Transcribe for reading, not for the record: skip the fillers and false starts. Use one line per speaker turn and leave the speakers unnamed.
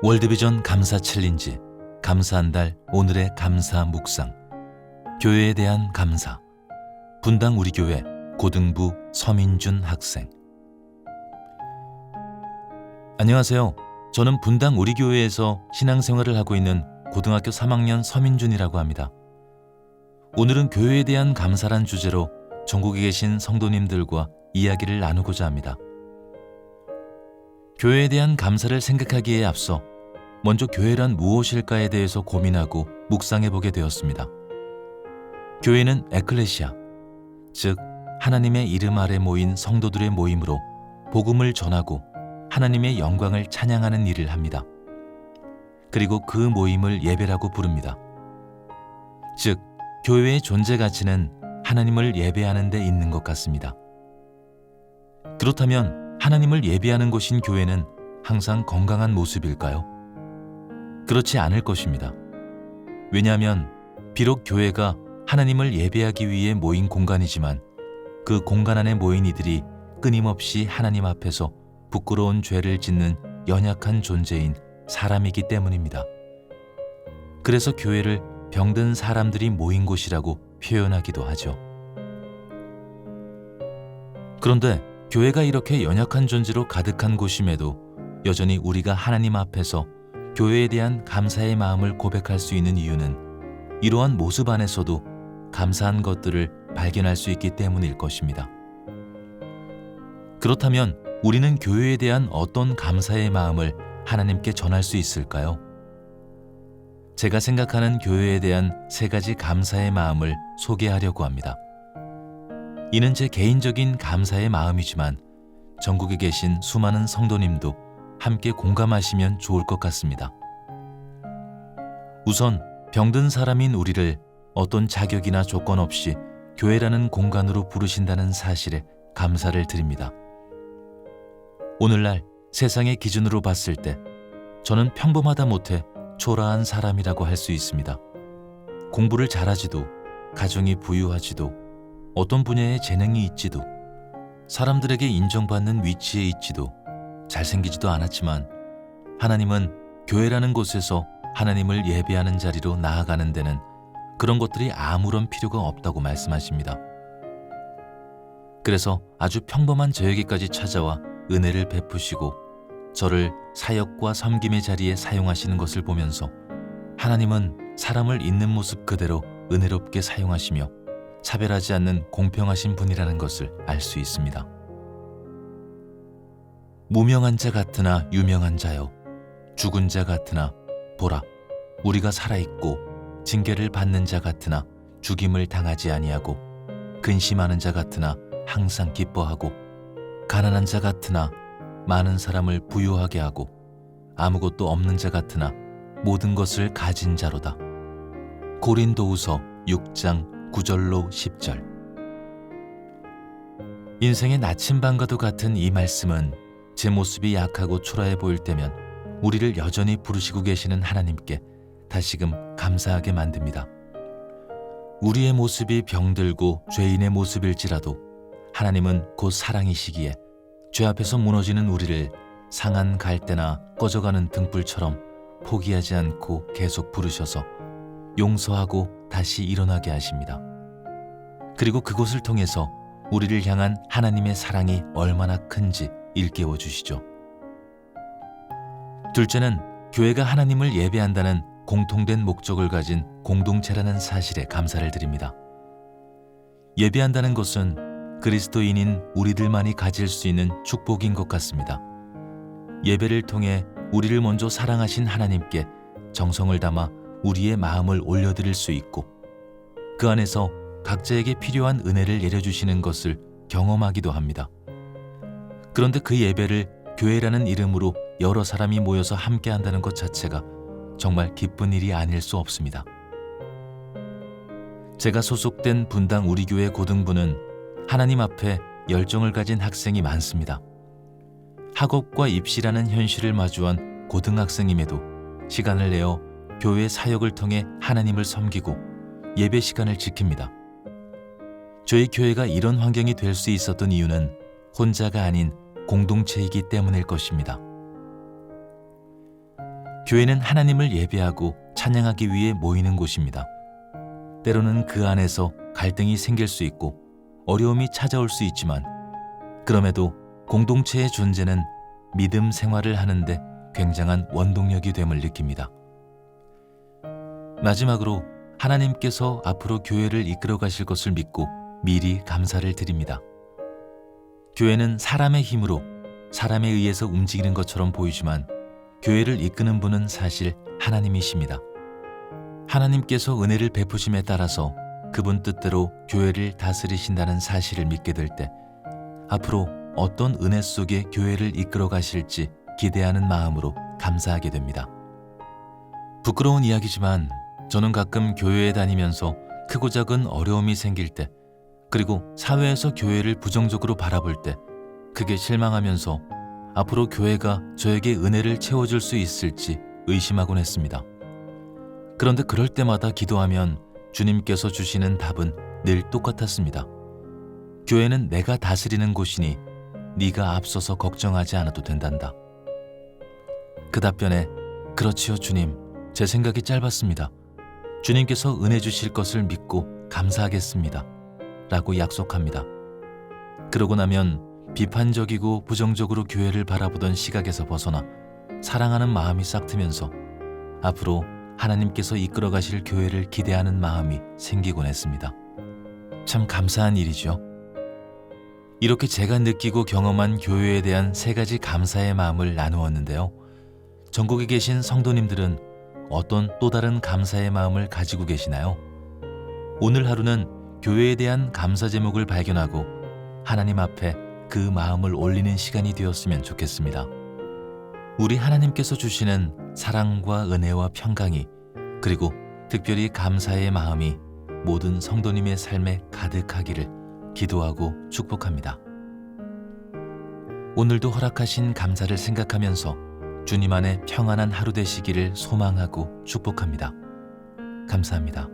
월드비전 감사 챌린지 감사한 달 오늘의 감사 묵상 교회에 대한 감사 분당 우리 교회 고등부 서민준 학생. 안녕하세요. 저는 분당 우리 교회에서 신앙생활을 하고 있는 고등학교 3학년 서민준이라고 합니다. 오늘은 교회에 대한 감사란 주제로 전국에 계신 성도님들과 이야기를 나누고자 합니다. 교회에 대한 감사를 생각하기에 앞서 먼저 교회란 무엇일까에 대해서 고민하고 묵상해보게 되었습니다. 교회는 에클레시아, 즉 하나님의 이름 아래 모인 성도들의 모임으로 복음을 전하고 하나님의 영광을 찬양하는 일을 합니다. 그리고 그 모임을 예배라고 부릅니다. 즉 교회의 존재 가치는 하나님을 예배하는 데 있는 것 같습니다. 그렇다면 하나님을 예배하는 곳인 교회는 항상 건강한 모습일까요? 그렇지 않을 것입니다. 왜냐하면 비록 교회가 하나님을 예배하기 위해 모인 공간이지만 그 공간 안에 모인 이들이 끊임없이 하나님 앞에서 부끄러운 죄를 짓는 연약한 존재인 사람이기 때문입니다. 그래서 교회를 병든 사람들이 모인 곳이라고 표현하기도 하죠. 그런데 교회가 이렇게 연약한 존재로 가득한 곳임에도 여전히 우리가 하나님 앞에서 교회에 대한 감사의 마음을 고백할 수 있는 이유는 이러한 모습 안에서도 감사한 것들을 발견할 수 있기 때문일 것입니다. 그렇다면 우리는 교회에 대한 어떤 감사의 마음을 하나님께 전할 수 있을까요? 제가 생각하는 교회에 대한 3가지 감사의 마음을 소개하려고 합니다. 이는 제 개인적인 감사의 마음이지만 전국에 계신 수많은 성도님도 함께 공감하시면 좋을 것 같습니다. 우선 병든 사람인 우리를 어떤 자격이나 조건 없이 교회라는 공간으로 부르신다는 사실에 감사를 드립니다. 오늘날 세상의 기준으로 봤을 때 저는 평범하다 못해 초라한 사람이라고 할 수 있습니다. 공부를 잘하지도 가정이 부유하지도 어떤 분야에 재능이 있지도 사람들에게 인정받는 위치에 있지도 잘생기지도 않았지만 하나님은 교회라는 곳에서 하나님을 예배하는 자리로 나아가는 데는 그런 것들이 아무런 필요가 없다고 말씀하십니다. 그래서 아주 평범한 저에게까지 찾아와 은혜를 베푸시고 저를 사역과 섬김의 자리에 사용하시는 것을 보면서 하나님은 사람을 있는 모습 그대로 은혜롭게 사용하시며 차별하지 않는 공평하신 분이라는 것을 알 수 있습니다. 무명한 자 같으나 유명한 자여, 죽은 자 같으나 보라, 우리가 살아있고 징계를 받는 자 같으나 죽임을 당하지 아니하고 근심하는 자 같으나 항상 기뻐하고 가난한 자 같으나 많은 사람을 부유하게 하고 아무것도 없는 자 같으나 모든 것을 가진 자로다. 고린도후서 6장 9절로 10절. 인생의 나침반과도 같은 이 말씀은 제 모습이 약하고 초라해 보일 때면 우리를 여전히 부르시고 계시는 하나님께 다시금 감사하게 만듭니다. 우리의 모습이 병들고 죄인의 모습일지라도 하나님은 곧 사랑이시기에 죄 앞에서 무너지는 우리를 상한 갈대나 꺼져가는 등불처럼 포기하지 않고 계속 부르셔서 용서하고 다시 일어나게 하십니다. 그리고 그곳을 통해서 우리를 향한 하나님의 사랑이 얼마나 큰지 일깨워 주시죠. 둘째는 교회가 하나님을 예배한다는 공통된 목적을 가진 공동체라는 사실에 감사를 드립니다. 예배한다는 것은 그리스도인인 우리들만이 가질 수 있는 축복인 것 같습니다. 예배를 통해 우리를 먼저 사랑하신 하나님께 정성을 담아 우리의 마음을 올려드릴 수 있고 그 안에서 각자에게 필요한 은혜를 내려주시는 것을 경험하기도 합니다. 그런데 그 예배를 교회라는 이름으로 여러 사람이 모여서 함께 한다는 것 자체가 정말 기쁜 일이 아닐 수 없습니다. 제가 소속된 분당 우리 교회 고등부는 하나님 앞에 열정을 가진 학생이 많습니다. 학업과 입시라는 현실을 마주한 고등학생임에도 시간을 내어 교회 사역을 통해 하나님을 섬기고 예배 시간을 지킵니다. 저희 교회가 이런 환경이 될 수 있었던 이유는 혼자가 아닌 공동체이기 때문일 것입니다. 교회는 하나님을 예배하고 찬양하기 위해 모이는 곳입니다. 때로는 그 안에서 갈등이 생길 수 있고 어려움이 찾아올 수 있지만 그럼에도 공동체의 존재는 믿음 생활을 하는데 굉장한 원동력이 됨을 느낍니다. 마지막으로 하나님께서 앞으로 교회를 이끌어 가실 것을 믿고 미리 감사를 드립니다. 교회는 사람의 힘으로 사람에 의해서 움직이는 것처럼 보이지만 교회를 이끄는 분은 사실 하나님이십니다. 하나님께서 은혜를 베푸심에 따라서 그분 뜻대로 교회를 다스리신다는 사실을 믿게 될 때 앞으로 어떤 은혜 속에 교회를 이끌어 가실지 기대하는 마음으로 감사하게 됩니다. 부끄러운 이야기지만 저는 가끔 교회에 다니면서 크고 작은 어려움이 생길 때 그리고 사회에서 교회를 부정적으로 바라볼 때 크게 실망하면서 앞으로 교회가 저에게 은혜를 채워줄 수 있을지 의심하곤 했습니다. 그런데 그럴 때마다 기도하면 주님께서 주시는 답은 늘 똑같았습니다. 교회는 내가 다스리는 곳이니 네가 앞서서 걱정하지 않아도 된단다. 그 답변에 그렇지요 주님, 제 생각이 짧았습니다. 주님께서 은혜 주실 것을 믿고 감사하겠습니다. 라고 약속합니다. 그러고 나면 비판적이고 부정적으로 교회를 바라보던 시각에서 벗어나 사랑하는 마음이 싹 트면서 앞으로 하나님께서 이끌어 가실 교회를 기대하는 마음이 생기곤 했습니다. 참 감사한 일이죠. 이렇게 제가 느끼고 경험한 교회에 대한 3가지 감사의 마음을 나누었는데요. 전국에 계신 성도님들은 어떤 또 다른 감사의 마음을 가지고 계시나요? 오늘 하루는 교회에 대한 감사 제목을 발견하고 하나님 앞에 그 마음을 올리는 시간이 되었으면 좋겠습니다. 우리 하나님께서 주시는 사랑과 은혜와 평강이 그리고 특별히 감사의 마음이 모든 성도님의 삶에 가득하기를 기도하고 축복합니다. 오늘도 허락하신 감사를 생각하면서 주님 안에 평안한 하루 되시기를 소망하고 축복합니다. 감사합니다.